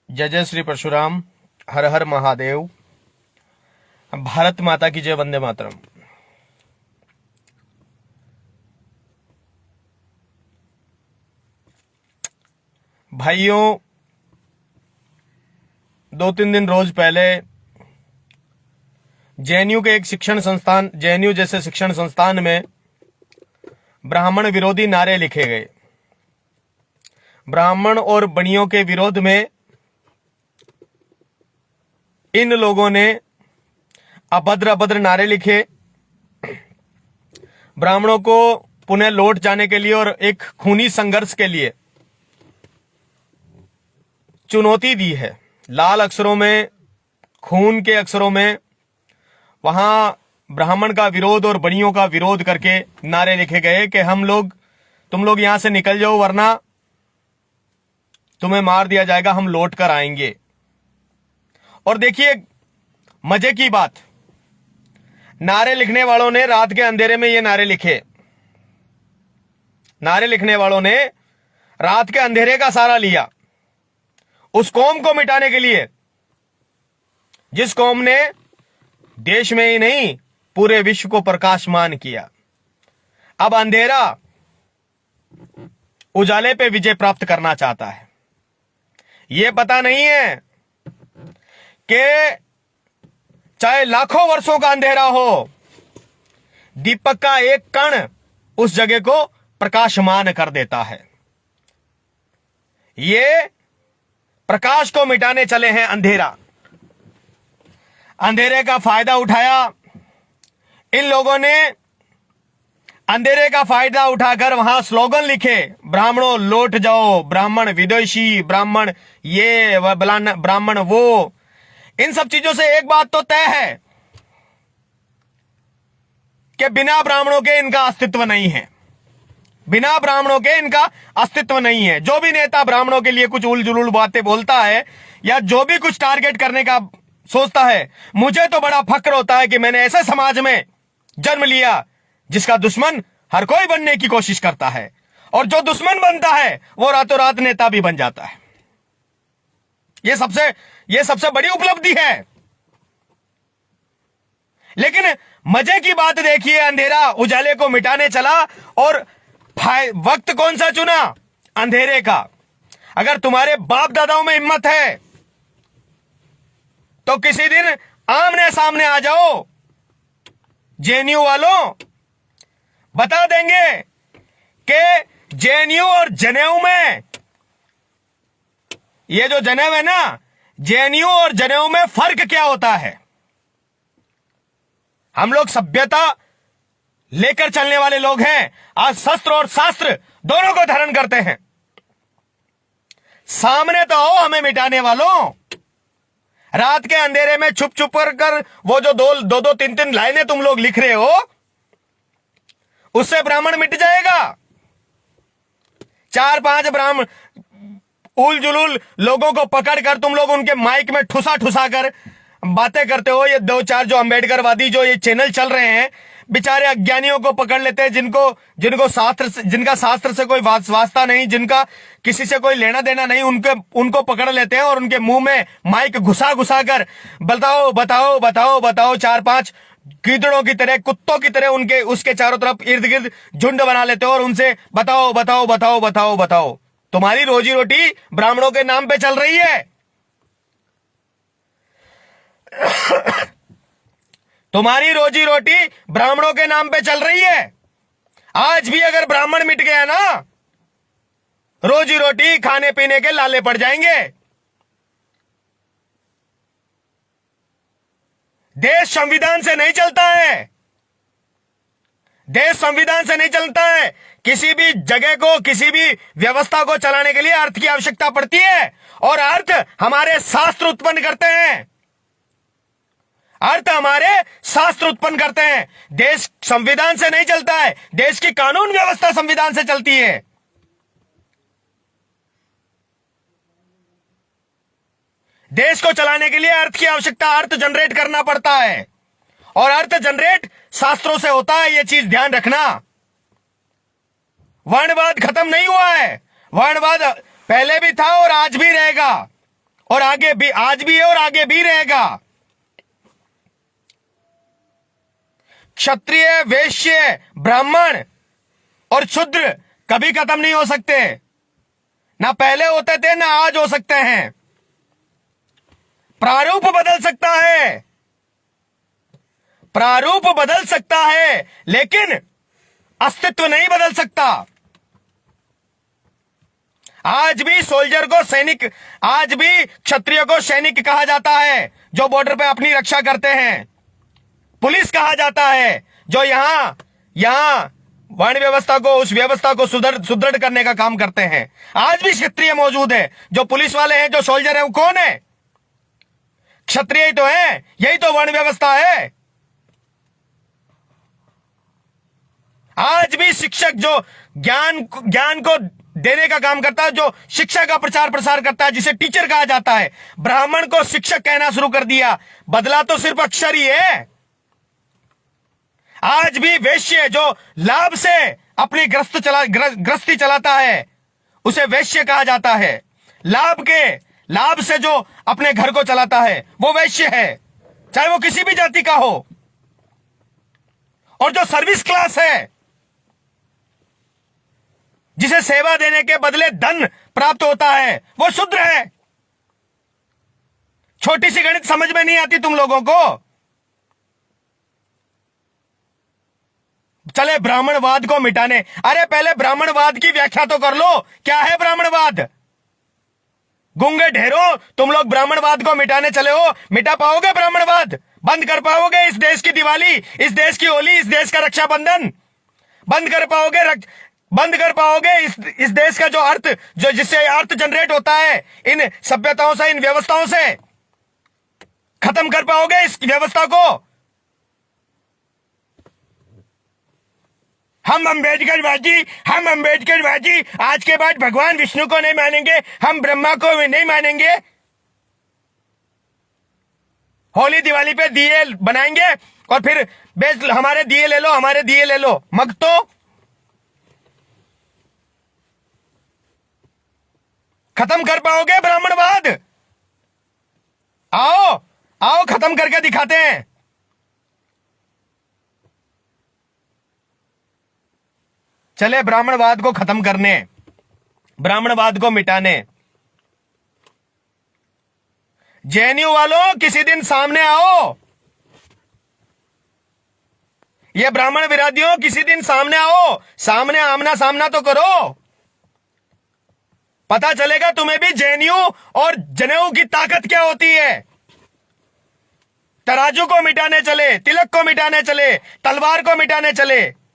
जय जय श्री परशुराम। हर हर महादेव। भारत माता की जय। वंदे मातरम। भाइयों, 2-3 दिन रोज पहले जेएनयू के एक शिक्षण संस्थान, जेएनयू जैसे शिक्षण संस्थान में ब्राह्मण विरोधी नारे लिखे गए। ब्राह्मण और बनियों के विरोध में इन लोगों ने अभद्र अभद्र नारे लिखे। ब्राह्मणों को पुनः लौट जाने के लिए और एक खूनी संघर्ष के लिए चुनौती दी है। लाल अक्षरों में, खून के अक्षरों में वहां ब्राह्मण का विरोध और बनियों का विरोध करके नारे लिखे गए कि तुम लोग यहां से निकल जाओ वरना तुम्हें मार दिया जाएगा, हम लौट कर आएंगे। और देखिए मजे की बात, नारे लिखने वालों ने रात के अंधेरे में ये नारे लिखे। नारे लिखने वालों ने रात के अंधेरे का सहारा लिया उस कौम को मिटाने के लिए जिस कौम ने देश में ही नहीं पूरे विश्व को प्रकाशमान किया। अब अंधेरा उजाले पे विजय प्राप्त करना चाहता है। यह पता नहीं है कि चाहे लाखों वर्षों का अंधेरा हो, दीपक का एक कण उस जगह को प्रकाशमान कर देता है। ये प्रकाश को मिटाने चले हैं अंधेरा। अंधेरे का फायदा उठाया इन लोगों ने। अंधेरे का फायदा उठाकर वहां स्लोगन लिखे, ब्राह्मणों लौट जाओ, ब्राह्मण विदेशी, ब्राह्मण ये ब्राह्मण वो। इन सब चीजों से एक बात तो तय है कि बिना ब्राह्मणों के इनका अस्तित्व नहीं है। बिना ब्राह्मणों के इनका अस्तित्व नहीं है। जो भी नेता ब्राह्मणों के लिए कुछ उल जुलूल बातें बोलता है या जो भी कुछ टारगेट करने का सोचता है, मुझे तो बड़ा फक्र होता है कि मैंने ऐसे समाज में जन्म लिया जिसका दुश्मन हर कोई बनने की कोशिश करता है, और जो दुश्मन बनता है वो रातों रात नेता भी बन जाता है। ये सबसे बड़ी उपलब्धि है। लेकिन मजे की बात देखिए, अंधेरा उजाले को मिटाने चला और वक्त कौन सा चुना? अंधेरे का। अगर तुम्हारे बाप दादाओं में हिम्मत है तो किसी दिन आमने सामने आ जाओ। जेएनयू वालों बता देंगे कि जेएनयू और जनेऊ में, ये जो जनेऊ है ना, जेएनयू और जनेऊ में फर्क क्या होता है। हम लोग सभ्यता लेकर चलने वाले लोग हैं। आज शस्त्र और शास्त्र दोनों को धारण करते हैं। सामने तो आओ हमें मिटाने वालों। रात के अंधेरे में छुप छुप कर वो जो दो 3 लाइनें तुम लोग लिख रहे हो, उससे ब्राह्मण मिट जाएगा। 4-5 ब्राह्मण उल जुलूल लोगों को पकड़कर तुम लोग उनके माइक में ठुसा ठुसा कर बातें करते हो। ये 2-4 जो अंबेडकरवादी जो ये चैनल चल रहे हैं, बेचारे अज्ञानियों को पकड़ लेते हैं, जिनका शास्त्र से कोई वास्ता नहीं, जिनका किसी से कोई लेना देना नहीं, उनको पकड़ लेते हैं और उनके मुंह में माइक घुसा घुसा कर बताओ बताओ बताओ बताओ। 4-5 गीदड़ों की तरह, कुत्तों की तरह उसके चारों तरफ इर्द गिर्द झुंड बना लेते हो और उनसे बताओ बताओ बताओ बताओ बताओ। तुम्हारी रोजी रोटी ब्राह्मणों के नाम पे चल रही है। तुम्हारी रोजी रोटी ब्राह्मणों के नाम पे चल रही है। आज भी अगर ब्राह्मण मिट गया ना, रोजी रोटी खाने पीने के लाले पड़ जाएंगे। देश संविधान से नहीं चलता है। देश संविधान से नहीं चलता है। किसी भी जगह को, किसी भी व्यवस्था को चलाने के लिए अर्थ की आवश्यकता पड़ती है, और अर्थ हमारे शास्त्र उत्पन्न करते हैं। अर्थ हमारे शास्त्र उत्पन्न करते हैं। देश संविधान से नहीं चलता है। देश की कानून व्यवस्था संविधान से चलती है। देश को चलाने के लिए अर्थ की आवश्यकता, अर्थ जनरेट करना पड़ता है, और अर्थ जनरेट शास्त्रों से होता है। यह चीज ध्यान रखना। वर्णवाद खत्म नहीं हुआ है। वर्णवाद पहले भी था और आज भी रहेगा। और आगे भी, आज भी है और आगे भी रहेगा। क्षत्रिय, वैश्य, ब्राह्मण और शूद्र कभी खत्म नहीं हो सकते। ना पहले होते थे ना आज हो सकते हैं। प्रारूप बदल सकता है, प्रारूप बदल सकता है, लेकिन अस्तित्व नहीं बदल सकता। आज भी सोल्जर को सैनिक, आज भी क्षत्रिय को सैनिक कहा जाता है जो बॉर्डर पे अपनी रक्षा करते हैं। पुलिस कहा जाता है जो यहां वर्ण व्यवस्था को, उस व्यवस्था को सुदृढ़ करने का काम करते हैं। आज भी क्षत्रिय मौजूद है, जो पुलिस वाले हैं, जो सोल्जर है, वो कौन है? क्षत्रिय ही तो है। यही तो वर्ण व्यवस्था है। आज भी शिक्षक जो ज्ञान को देने का काम करता है, जो शिक्षा का प्रचार प्रसार करता है, जिसे टीचर कहा जाता है, ब्राह्मण को शिक्षक कहना शुरू कर दिया। बदला तो सिर्फ अक्षर ही है। आज भी वैश्य जो लाभ से अपनी गृहस्थी चलाता है, उसे वैश्य कहा जाता है। लाभ से जो अपने घर को चलाता है, वो वैश्य है, चाहे वो किसी भी जाति का हो। और जो सर्विस क्लास है, जिसे सेवा देने के बदले धन प्राप्त होता है, वो शूद्र है। छोटी सी गणित समझ में नहीं आती तुम लोगों को। चले ब्राह्मणवाद को मिटाने, अरे पहले ब्राह्मणवाद की व्याख्या तो कर लो। क्या है ब्राह्मणवाद? गूंगे ढेरों, तुम लोग ब्राह्मणवाद को मिटाने चले हो। मिटा पाओगे ब्राह्मणवाद? बंद कर पाओगे इस देश की दिवाली, इस देश की होली, इस देश का रक्षाबंधन? बंद कर पाओगे इस देश का जो अर्थ, जो जिससे अर्थ जनरेट होता है, इन सभ्यताओं से, इन व्यवस्थाओं से खत्म कर पाओगे इस व्यवस्था को? हम अंबेडकरवादी आज के बाद भगवान विष्णु को नहीं मानेंगे, हम ब्रह्मा को नहीं मानेंगे। होली दिवाली पे दिए बनाएंगे और फिर हमारे दिए ले लो। मग तो खत्म कर पाओगे ब्राह्मणवाद? आओ खत्म करके दिखाते हैं। चले ब्राह्मणवाद को खत्म करने, ब्राह्मणवाद को मिटाने। जेएनयू वालों, किसी दिन सामने आओ। ये ब्राह्मण विरोधियों, किसी दिन सामने आओ। सामने आमना सामना तो करो। पता चलेगा तुम्हें भी जेएनयू और जनेऊ की ताकत क्या होती है। तराजू को मिटाने चले, तिलक को मिटाने चले, तलवार को मिटाने चले।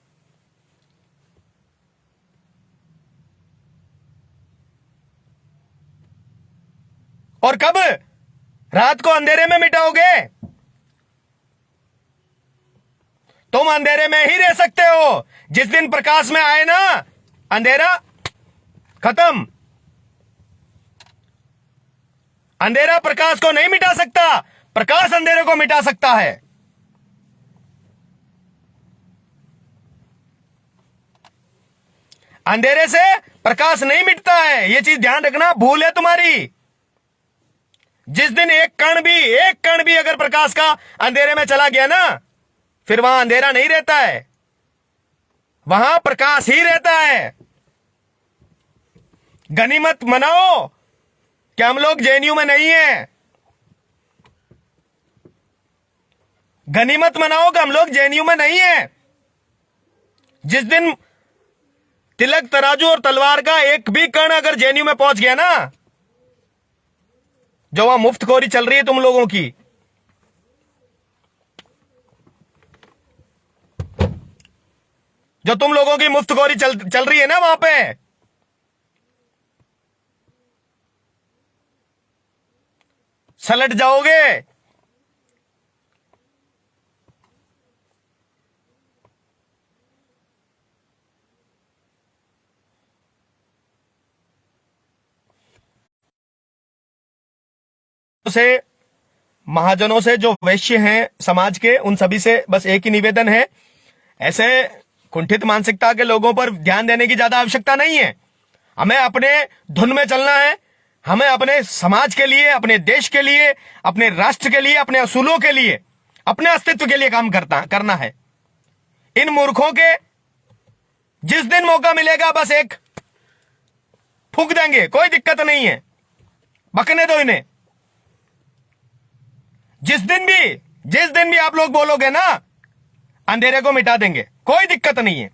और कब? रात को अंधेरे में मिटाओगे? तुम अंधेरे में ही रह सकते हो। जिस दिन प्रकाश में आए ना, अंधेरा खत्म। अंधेरा प्रकाश को नहीं मिटा सकता, प्रकाश अंधेरे को मिटा सकता है। अंधेरे से प्रकाश नहीं मिटता है, यह चीज ध्यान रखना। भूल है तुम्हारी। जिस दिन एक कण भी अगर प्रकाश का अंधेरे में चला गया ना, फिर वहां अंधेरा नहीं रहता है, वहां प्रकाश ही रहता है। गनीमत मनाओ कि हम लोग जेएनयू में नहीं है। गनीमत मनाओ कि हम लोग जेएनयू में नहीं है। जिस दिन तिलक, तराजू और तलवार का एक भी कण अगर जेएनयू में पहुंच गया ना, जो वहां मुफ्तखोरी चल रही है तुम लोगों की, जो तुम लोगों की मुफ्तखोरी चल रही है ना, वहां पे सलट जाओगे। से महाजनों से, जो वैश्य हैं समाज के, उन सभी से बस एक ही निवेदन है, ऐसे कुंठित मानसिकता के लोगों पर ध्यान देने की ज्यादा आवश्यकता नहीं है। हमें अपने धुन में चलना है, हमें अपने समाज के लिए, अपने देश के लिए, अपने राष्ट्र के लिए, अपने असूलों के लिए, अपने अस्तित्व के लिए काम करना है। इन मूर्खों के जिस दिन मौका मिलेगा बस एक फूंक देंगे, कोई दिक्कत नहीं है, बकने दो इन्हें। जिस दिन भी आप लोग बोलोगे ना, अंधेरे को मिटा देंगे, कोई दिक्कत नहीं है।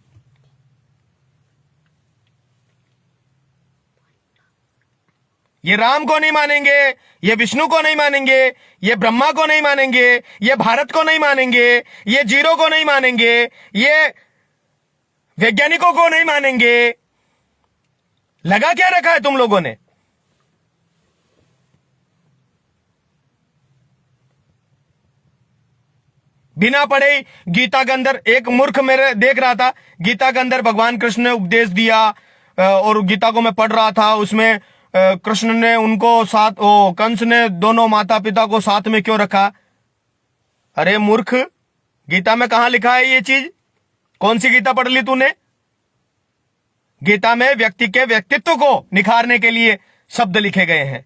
ये राम को नहीं मानेंगे, ये विष्णु को नहीं मानेंगे, ये ब्रह्मा को नहीं मानेंगे, ये भारत को नहीं मानेंगे, ये जीरो को नहीं मानेंगे, ये वैज्ञानिकों को नहीं मानेंगे। लगा क्या रखा है तुम लोगों ने? बिना पढ़े गीता के अंदर एक मूर्ख मेरे देख रहा था, गीता के अंदर भगवान कृष्ण ने उपदेश दिया, और गीता को मैं पढ़ रहा था, उसमें कृष्ण ने उनको साथ, कंस ने दोनों माता पिता को साथ में क्यों रखा? अरे मूर्ख, गीता में कहां लिखा है ये चीज? कौन सी गीता पढ़ ली तूने? गीता में व्यक्ति के व्यक्तित्व को निखारने के लिए शब्द लिखे गए हैं,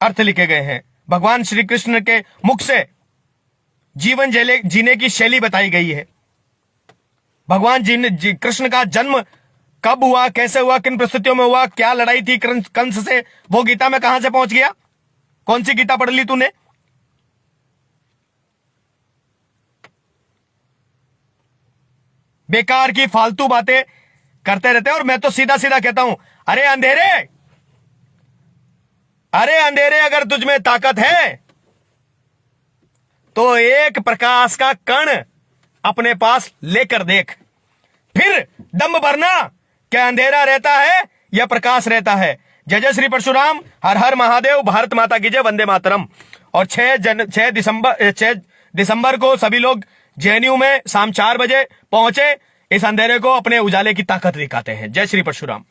अर्थ लिखे गए हैं। भगवान श्री कृष्ण के मुख से जीवन जीने की शैली बताई गई है। भगवान कृष्ण का जन्म कब हुआ, कैसे हुआ, किन परिस्थितियों में हुआ, क्या लड़ाई थी कंस से, वो गीता में कहां से पहुंच गया? कौन सी गीता पढ़ ली तूने? बेकार की फालतू बातें करते रहते हैं। और मैं तो सीधा सीधा कहता हूं, अरे अंधेरे, अगर तुझ में ताकत है तो एक प्रकाश का कण अपने पास लेकर देख, फिर दम भरना क्या अंधेरा रहता है या प्रकाश रहता है। जय जय श्री परशुराम, हर हर महादेव, भारत माता की जय, वंदे मातरम। और 6 दिसंबर को सभी लोग जेएनयू में शाम 4 बजे पहुंचे, इस अंधेरे को अपने उजाले की ताकत दिखाते हैं। जय श्री परशुराम।